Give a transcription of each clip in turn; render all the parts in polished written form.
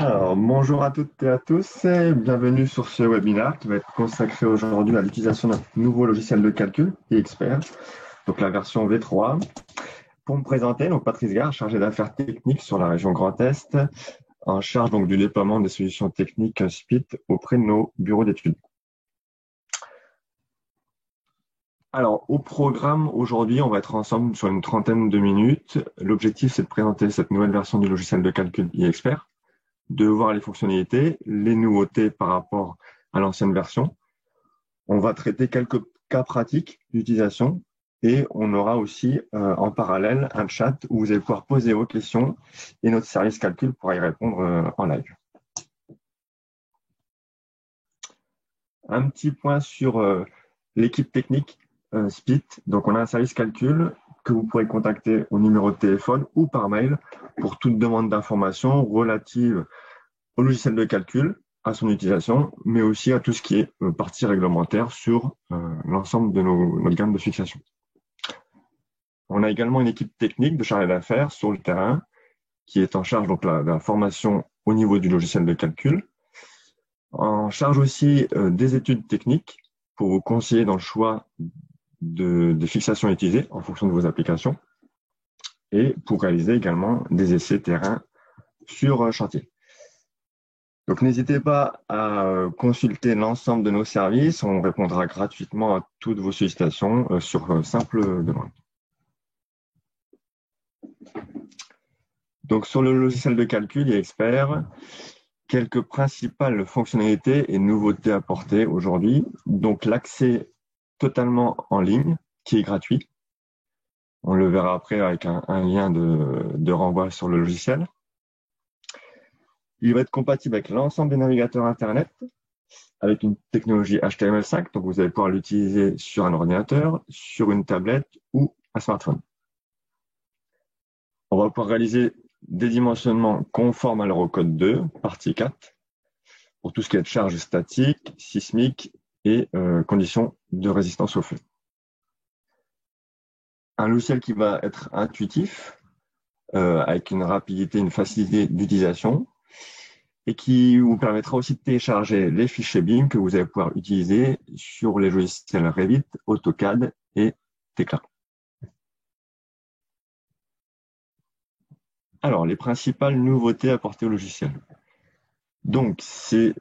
Alors, bonjour à toutes et à tous et bienvenue sur ce webinaire qui va être consacré aujourd'hui à l'utilisation d'un nouveau logiciel de calcul, eXpert, donc la version V3. Pour me présenter, donc Patrice Gare, chargé d'affaires techniques sur la région Grand Est, en charge donc du déploiement des solutions techniques SPIT auprès de nos bureaux d'études. Alors, au programme, aujourd'hui, on va être ensemble sur une trentaine de minutes. L'objectif, c'est de présenter cette nouvelle version du logiciel de calcul eXpert, de voir les fonctionnalités, les nouveautés par rapport à l'ancienne version. On va traiter quelques cas pratiques d'utilisation et on aura aussi en parallèle un chat où vous allez pouvoir poser vos questions et notre service calcul pourra y répondre en live. Un petit point sur l'équipe technique SPIT. Donc, on a un service calcul que vous pourrez contacter au numéro de téléphone ou par mail pour toute demande d'information relative au logiciel de calcul, à son utilisation, mais aussi à tout ce qui est partie réglementaire sur l'ensemble de notre gamme de fixation. On a également une équipe technique de chargés d'affaires sur le terrain qui est en charge donc, de la formation au niveau du logiciel de calcul, en charge aussi des études techniques pour vous conseiller dans le choix des fixations utilisées en fonction de vos applications et pour réaliser également des essais terrain sur chantier. Donc, n'hésitez pas à consulter l'ensemble de nos services. On répondra gratuitement à toutes vos sollicitations sur simple demande. Donc, sur le logiciel de calcul eXpert, quelques principales fonctionnalités et nouveautés apportées aujourd'hui. Donc, l'accès totalement en ligne, qui est gratuit. On le verra après avec un lien de renvoi sur le logiciel. Il va être compatible avec l'ensemble des navigateurs Internet, avec une technologie HTML5, donc vous allez pouvoir l'utiliser sur un ordinateur, sur une tablette ou un smartphone. On va pouvoir réaliser des dimensionnements conformes à l'Eurocode 2, partie 4, pour tout ce qui est charge statique, sismique et conditions de résistance au feu. Un logiciel qui va être intuitif, avec une rapidité, une facilité d'utilisation, et qui vous permettra aussi de télécharger les fichiers BIM que vous allez pouvoir utiliser sur les logiciels Revit, AutoCAD et Tekla. Alors, les principales nouveautés apportées au logiciel. Donc, c'est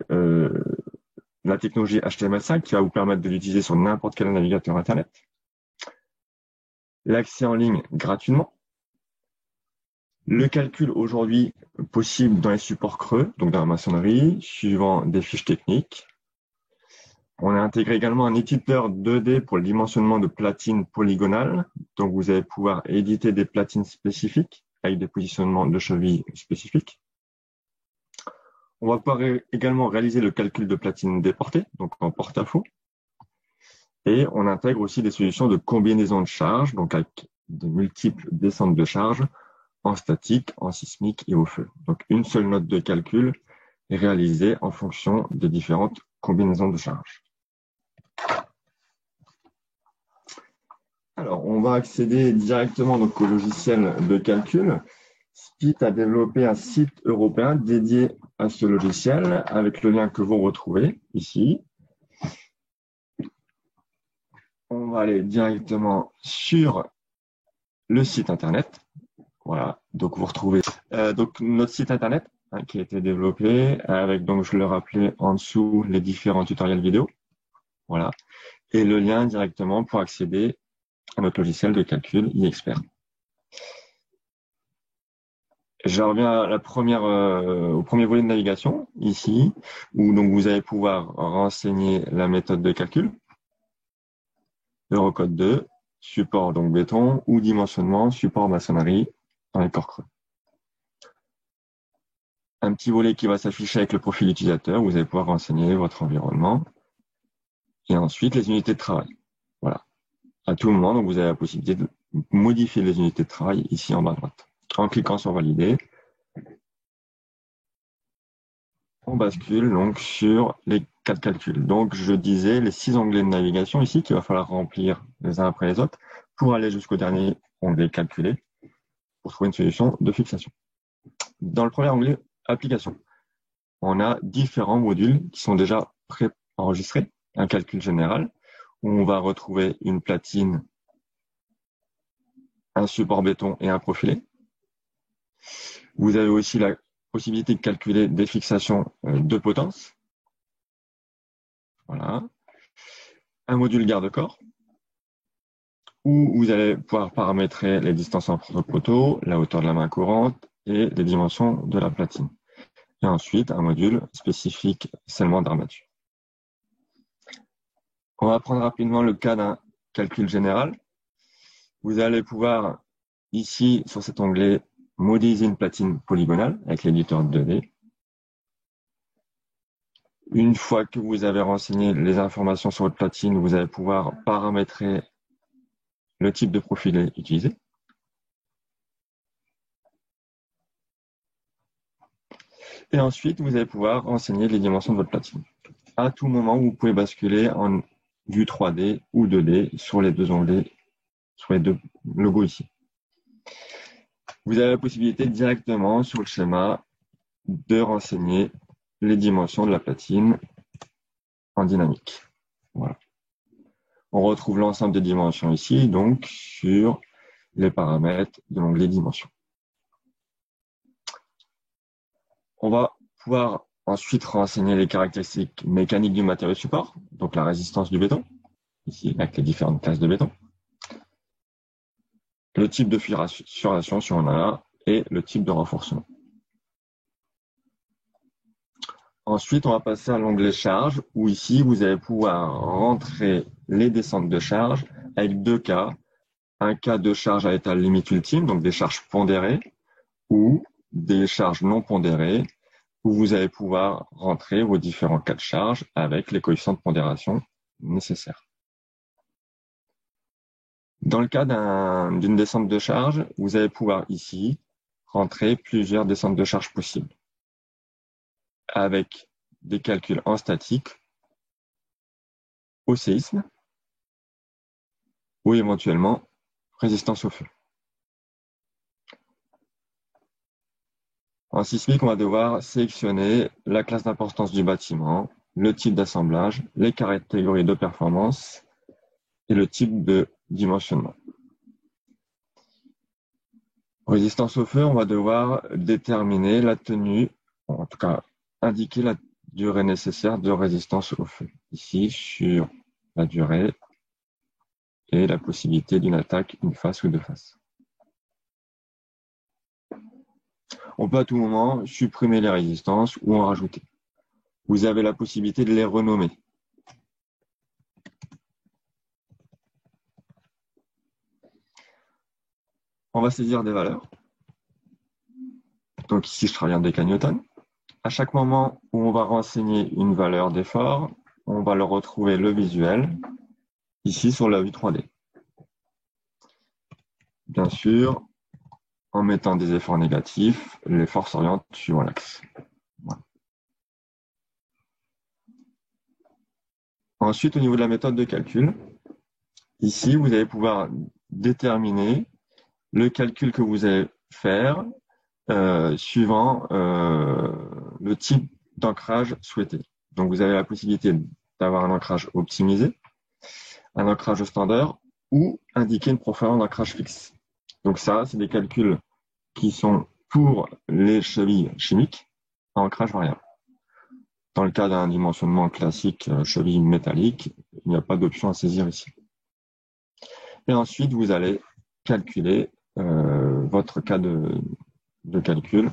la technologie HTML5 qui va vous permettre de l'utiliser sur n'importe quel navigateur Internet. L'accès en ligne gratuitement. Le calcul aujourd'hui possible dans les supports creux, donc dans la maçonnerie, suivant des fiches techniques. On a intégré également un éditeur 2D pour le dimensionnement de platines polygonales. Donc, vous allez pouvoir éditer des platines spécifiques avec des positionnements de chevilles spécifiques. On va pouvoir également réaliser le calcul de platines déportées, donc en porte-à-faux. Et on intègre aussi des solutions de combinaison de charges, donc avec de multiples descentes de charges en statique, en sismique et au feu. Donc, une seule note de calcul est réalisée en fonction des différentes combinaisons de charges. Alors, on va accéder directement donc, au logiciel de calcul. SPIT a développé un site européen dédié à ce logiciel avec le lien que vous retrouvez ici. On va aller directement sur le site internet. Voilà, donc vous retrouvez donc notre site internet qui a été développé avec, donc je le rappelais en dessous, les différents tutoriels vidéo. Voilà, et le lien directement pour accéder à notre logiciel de calcul eXpert. Je reviens à la au premier volet de navigation, ici, où donc vous allez pouvoir renseigner la méthode de calcul, Eurocode 2, support donc béton ou dimensionnement, support maçonnerie dans les corps creux. Un petit volet qui va s'afficher avec le profil utilisateur, vous allez pouvoir renseigner votre environnement. Et ensuite, les unités de travail. Voilà. À tout moment, donc vous avez la possibilité de modifier les unités de travail ici en bas à droite. En cliquant sur valider, on bascule donc sur les 4 calculs. Donc, je disais les 6 onglets de navigation ici qu'il va falloir remplir les uns après les autres pour aller jusqu'au dernier onglet calculer pour trouver une solution de fixation. Dans le premier onglet, application. on a différents modules qui sont déjà pré-enregistrés. Un calcul général, où on va retrouver une platine, un support béton et un profilé. Vous avez aussi la possibilité de calculer des fixations de potence. Voilà. Un module garde-corps, où vous allez pouvoir paramétrer les distances entre poteaux, la hauteur de la main courante et les dimensions de la platine. Et ensuite, un module spécifique scellement d'armature. On va prendre rapidement le cas d'un calcul général. Vous allez pouvoir, ici, sur cet onglet, modéliser une platine polygonale avec l'éditeur 2D. Une fois que vous avez renseigné les informations sur votre platine, vous allez pouvoir paramétrer le type de profilé utilisé. Et ensuite, vous allez pouvoir renseigner les dimensions de votre platine. À tout moment, vous pouvez basculer en vue 3D ou 2D sur les deux onglets, sur les deux logos ici. Vous avez la possibilité directement sur le schéma de renseigner les dimensions de la platine en dynamique. Voilà. On retrouve l'ensemble des dimensions ici, donc sur les paramètres de l'onglet dimensions. On va pouvoir ensuite renseigner les caractéristiques mécaniques du matériau support, donc la résistance du béton, ici avec les différentes classes de béton, le type de fioration si on en a, et le type de renforcement. Ensuite, on va passer à l'onglet charge, où ici, vous allez pouvoir rentrer les descentes de charge avec deux cas. Un cas de charge à état limite ultime, donc des charges pondérées, ou des charges non pondérées, où vous allez pouvoir rentrer vos différents cas de charge avec les coefficients de pondération nécessaires. Dans le cas d'une descente de charge, vous allez pouvoir ici rentrer plusieurs descentes de charge possibles avec des calculs en statique au séisme ou éventuellement résistance au feu. En sismique, on va devoir sélectionner la classe d'importance du bâtiment, le type d'assemblage, les catégories de performance et le type de dimensionnement. Résistance au feu, on va devoir déterminer la tenue, en tout cas indiquer la durée nécessaire de résistance au feu. Ici, sur la durée et la possibilité d'une attaque une face ou deux faces. On peut à tout moment supprimer les résistances ou en rajouter. Vous avez la possibilité de les renommer. On va saisir des valeurs. Donc ici, je travaille en décanewton. À chaque moment où on va renseigner une valeur d'effort, on va le retrouver le visuel, ici sur la vue 3D. Bien sûr, en mettant des efforts négatifs, l'effort s'oriente suivant l'axe. Voilà. Ensuite, au niveau de la méthode de calcul, ici, vous allez pouvoir déterminer le calcul que vous allez faire suivant le type d'ancrage souhaité. Donc, vous avez la possibilité d'avoir un ancrage optimisé, un ancrage standard ou indiquer une profondeur d'ancrage fixe. Donc ça, c'est des calculs qui sont pour les chevilles chimiques à ancrage variable. Dans le cas d'un dimensionnement classique cheville métallique, il n'y a pas d'option à saisir ici. Et ensuite, vous allez calculer votre cas de calcul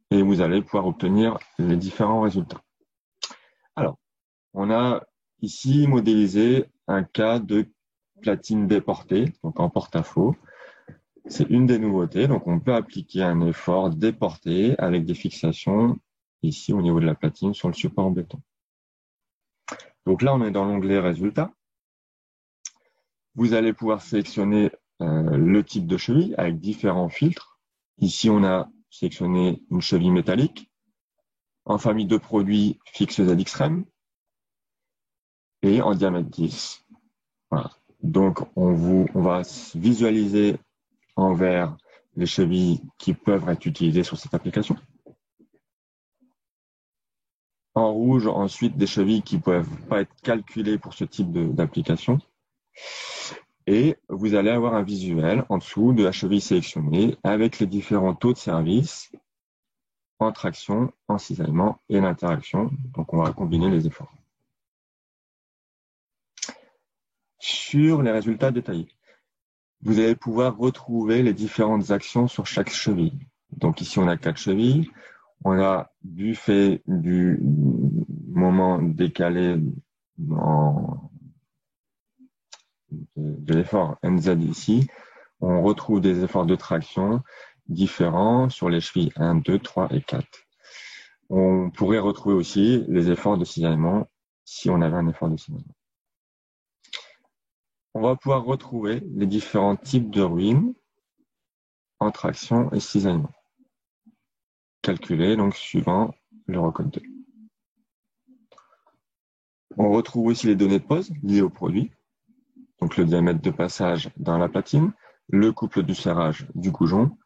et vous allez pouvoir obtenir les différents résultats. Alors, on a ici modélisé un cas de platine déportée, donc en porte-à-faux. C'est une des nouveautés, donc on peut appliquer un effort déporté avec des fixations ici au niveau de la platine sur le support en béton. Donc là, on est dans l'onglet résultats. Vous allez pouvoir sélectionner le type de cheville avec différents filtres. Ici, on a sélectionné une cheville métallique en famille de produits fixe ZXREM et en diamètre 10. Voilà. Donc, on va visualiser en vert les chevilles qui peuvent être utilisées sur cette application. En rouge, ensuite, des chevilles qui ne peuvent pas être calculées pour ce type d'application. Et vous allez avoir un visuel en dessous de la cheville sélectionnée avec les différents taux de service en traction, en cisaillement et l'interaction. Donc, on va combiner les efforts. Sur les résultats détaillés, vous allez pouvoir retrouver les différentes actions sur chaque cheville. Donc ici, on a 4 chevilles. On a du fait du moment décalé de l'effort NZ ici, on retrouve des efforts de traction différents sur les chevilles 1, 2, 3 et 4. On pourrait retrouver aussi les efforts de cisaillement si on avait un effort de cisaillement. On va pouvoir retrouver les différents types de ruines en traction et cisaillement, calculés donc suivant le recode 2. On retrouve aussi les données de pose liées au produit, donc le diamètre de passage dans la platine, le couple du serrage du goujon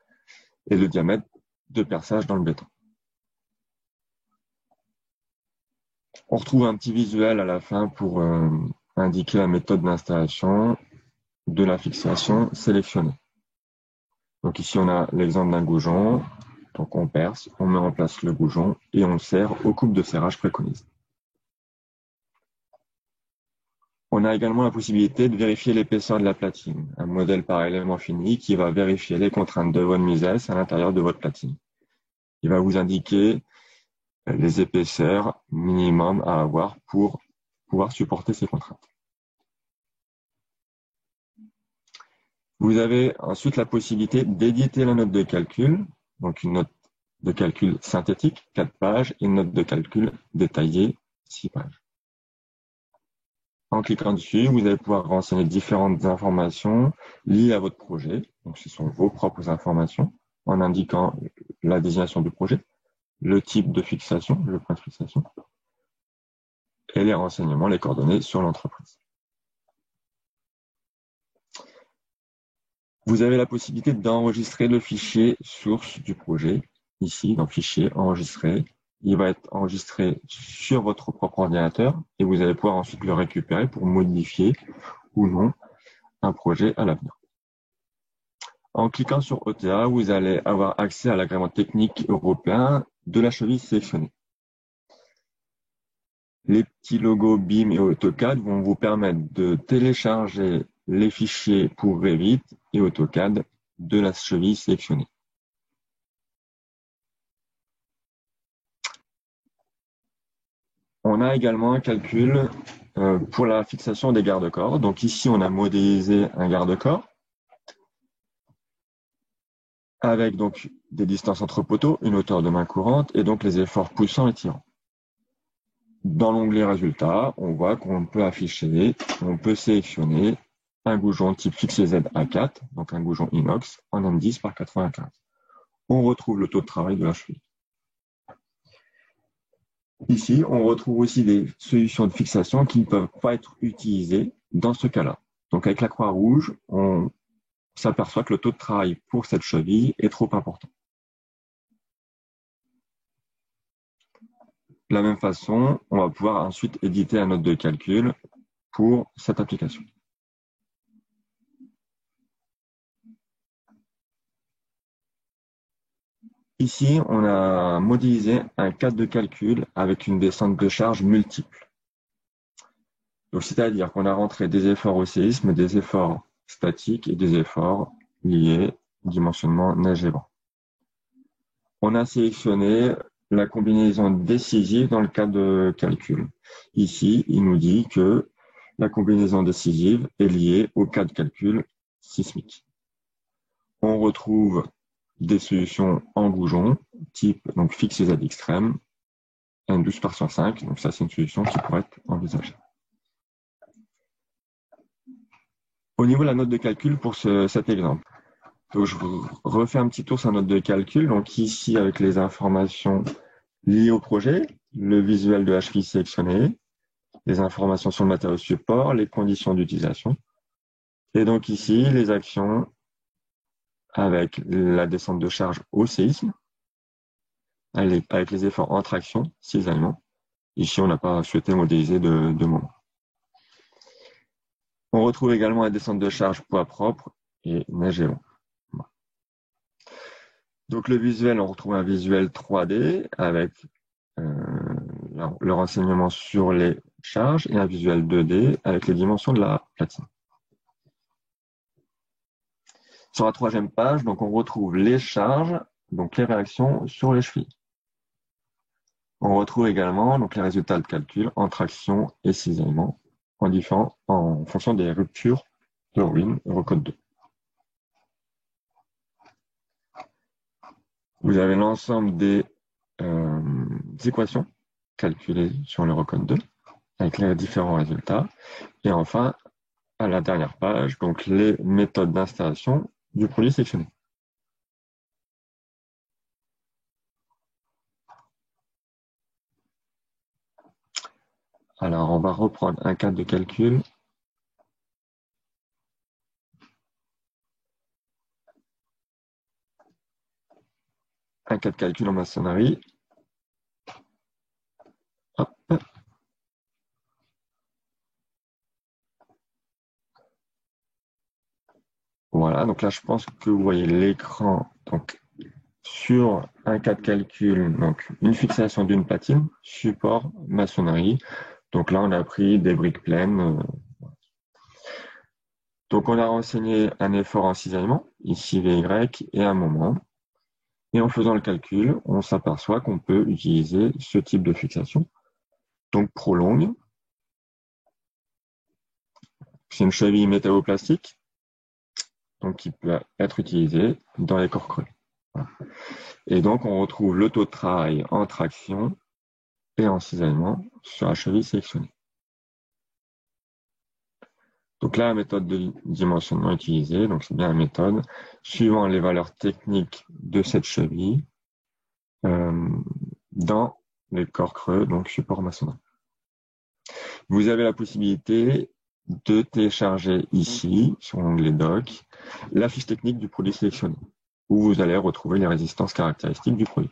et le diamètre de perçage dans le béton. On retrouve un petit visuel à la fin pour indiquer la méthode d'installation de la fixation sélectionnée. Donc ici, on a l'exemple d'un goujon. Donc on perce, on met en place le goujon et on le serre au couple de serrage préconisé. On a également la possibilité de vérifier l'épaisseur de la platine, un modèle par élément fini qui va vérifier les contraintes de von Mises à l'intérieur de votre platine. Il va vous indiquer les épaisseurs minimum à avoir pour pouvoir supporter ces contraintes. Vous avez ensuite la possibilité d'éditer la note de calcul, donc une note de calcul synthétique, 4 pages, et une note de calcul détaillée, 6 pages. En cliquant dessus, vous allez pouvoir renseigner différentes informations liées à votre projet. Donc, ce sont vos propres informations en indiquant la désignation du projet, le type de fixation, le point de fixation, et les renseignements, les coordonnées sur l'entreprise. Vous avez la possibilité d'enregistrer le fichier source du projet. Ici, dans Fichier, Enregistrer. Il va être enregistré sur votre propre ordinateur et vous allez pouvoir ensuite le récupérer pour modifier ou non un projet à l'avenir. En cliquant sur OTA, vous allez avoir accès à l'agrément technique européen de la cheville sélectionnée. Les petits logos BIM et AutoCAD vont vous permettre de télécharger les fichiers pour Revit et AutoCAD de la cheville sélectionnée. On a également un calcul pour la fixation des garde-corps. Donc ici, on a modélisé un garde-corps avec donc des distances entre poteaux, une hauteur de main courante et donc les efforts poussants et tirants. Dans l'onglet Résultats, on voit qu'on peut afficher, on peut sélectionner un goujon type fixé Z A4, donc un goujon inox en M10 par 95. On retrouve le taux de travail de la cheville. Ici, on retrouve aussi des solutions de fixation qui ne peuvent pas être utilisées dans ce cas-là. Donc avec la croix rouge, on s'aperçoit que le taux de travail pour cette cheville est trop important. De la même façon, on va pouvoir ensuite éditer la note de calcul pour cette application. Ici, on a modélisé un cadre de calcul avec une descente de charge multiple. Donc, c'est-à-dire qu'on a rentré des efforts au séisme, des efforts statiques et des efforts liés au dimensionnement neige et vent. On a sélectionné la combinaison décisive dans le cadre de calcul. Ici, il nous dit que la combinaison décisive est liée au cas de calcul sismique. On retrouve des solutions en goujon, type donc fixe Z extrême, N12 par 105. Donc ça, c'est une solution qui pourrait être envisagée. Au niveau de la note de calcul pour cet exemple, donc je vous refais un petit tour sur la note de calcul. Donc ici, avec les informations liées au projet, le visuel de la cheville sélectionnée, les informations sur le matériau support, les conditions d'utilisation. Et donc ici, les actions avec la descente de charge au séisme, avec les efforts en traction, cisaillement, Ici, on n'a pas souhaité modéliser de moment. On retrouve également la descente de charge poids propre et neige et vent. Donc le visuel, on retrouve un visuel 3D avec le renseignement sur les charges et un visuel 2D avec les dimensions de la platine. Sur la troisième page, donc on retrouve les charges, donc les réactions sur les chevilles. On retrouve également donc les résultats de calcul en traction et cisaillement en fonction des ruptures de ruine Eurocode 2. Vous avez l'ensemble des équations calculées sur l'Eurocode 2 avec les différents résultats. Et enfin, à la dernière page, donc les méthodes d'installation du produit sélectionné. Alors, on va reprendre un cadre de calcul. Un cas de calcul en maçonnerie. Hop. Voilà, donc là, je pense que vous voyez l'écran. Donc, sur un cas de calcul, donc une fixation d'une platine, support, maçonnerie. Donc là, on a pris des briques pleines. Donc, on a renseigné un effort en cisaillement, ici VY, et un moment. Et en faisant le calcul, on s'aperçoit qu'on peut utiliser ce type de fixation. Donc, prolongue. C'est une cheville métalloplastique, donc qui peut être utilisée dans les corps creux. Voilà. Et donc, on retrouve le taux de travail en traction et en cisaillement sur la cheville sélectionnée. Donc là, la méthode de dimensionnement utilisée, donc c'est bien la méthode suivant les valeurs techniques de cette cheville dans les corps creux, donc support maçonnerie. Vous avez la possibilité de télécharger ici, sur l'onglet Doc, la fiche technique du produit sélectionné, où vous allez retrouver les résistances caractéristiques du produit.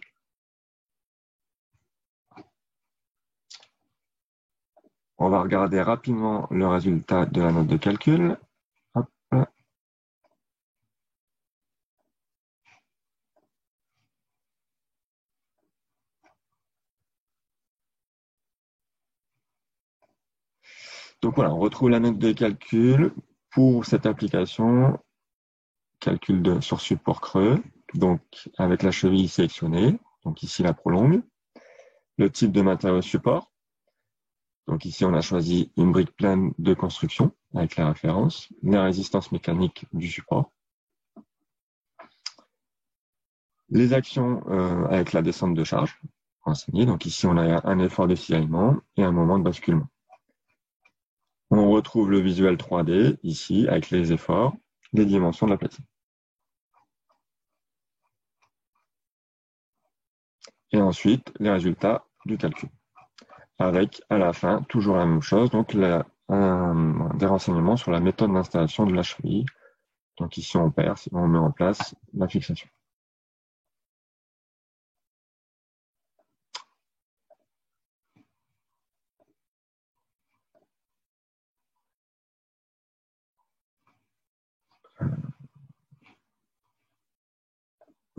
On va regarder rapidement le résultat de la note de calcul. Hop. Donc voilà, on retrouve la note de calcul pour cette application, calcul sur support creux, donc avec la cheville sélectionnée, donc ici la prolongue, le type de matériau support, donc ici on a choisi une brique pleine de construction avec la référence, les résistances mécaniques du support, les actions avec la descente de charge renseignée, donc ici on a un effort de cisaillement et un moment de basculement. On retrouve le visuel 3D ici avec les efforts, les dimensions de la platine. Et ensuite, les résultats du calcul. Avec, à la fin, toujours la même chose, donc des renseignements sur la méthode d'installation de la cheville. Donc ici, on perd si on met en place la fixation.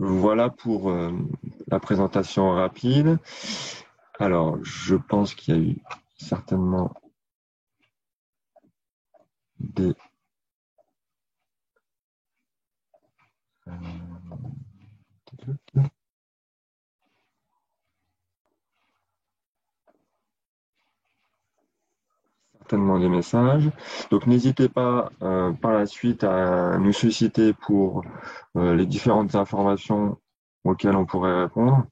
Voilà pour la présentation rapide. Alors, je pense qu'il y a eu certainement des certainement des messages. Donc, n'hésitez pas par la suite à nous solliciter pour les différentes informations auxquelles on pourrait répondre.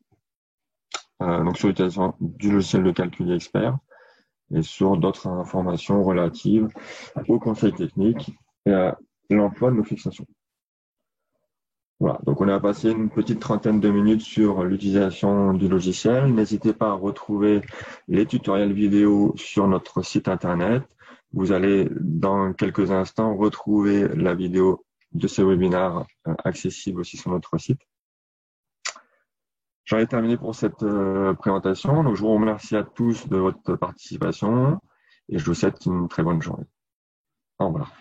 Donc, sur l'utilisation du logiciel de calcul expert et sur d'autres informations relatives au conseil technique et à l'emploi de nos fixations. Voilà, donc on a passé une petite trentaine de minutes sur l'utilisation du logiciel. N'hésitez pas à retrouver les tutoriels vidéo sur notre site internet. Vous allez dans quelques instants retrouver la vidéo de ce webinaire accessible aussi sur notre site. J'en ai terminé pour cette présentation. Donc, je vous remercie à tous de votre participation et je vous souhaite une très bonne journée. Au revoir.